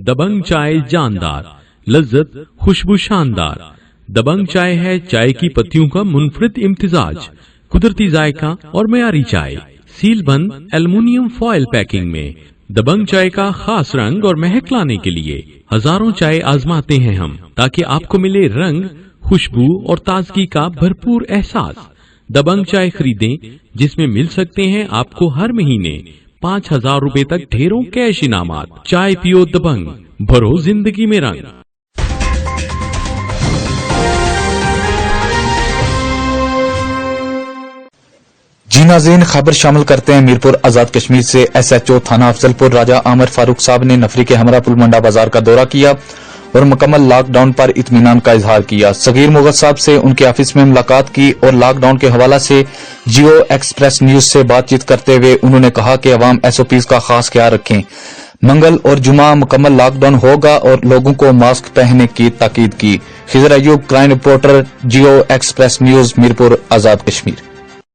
दबंग चाय जानदार, लज्जत खुशबू शानदार। दबंग चाय है चाय की पत्तियों का मुनफरिद इम्तिजाज, कुदरती जायका और मयारी चाय, सील बंद एल्युमिनियम फॉयल पैकिंग में। दबंग चाय का खास रंग और महक लाने के लिए हजारों चाय आजमाते हैं हम, ताकि आपको मिले रंग, खुशबू और ताजगी का भरपूर एहसास। दबंग चाय खरीदें, जिसमें मिल सकते हैं आपको हर महीने 5,000 रुपए तक ढेरों कैश इनामात। चाय पियो दबंग, भरो जिंदगी में रंग। जी नाज़रीन, खबर शामिल करते हैं मीरपुर आजाद कश्मीर से। SHO थाना अफजलपुर राजा आमिर फारूक साहब ने नफरी के हमरा पुल मंडा बाजार का दौरा किया और मुकम्मल लॉकडाउन पर इत्मीनान का इजहार किया। सगीर मुगल साहब से उनके ऑफिस में मुलाकात की और लॉकडाउन के हवाला से जियो एक्सप्रेस न्यूज से बातचीत करते हुए उन्होंने कहा कि अवाम SOPs का खास ख्याल रखें। मंगल और जुमा मुकम्मल लॉकडाउन होगा और लोगों को मास्क पहनने की ताकीद की। खिजर अयूब, क्राइम रिपोर्टर, जियो एक्सप्रेस न्यूज, मीरपुर आजाद कश्मीर।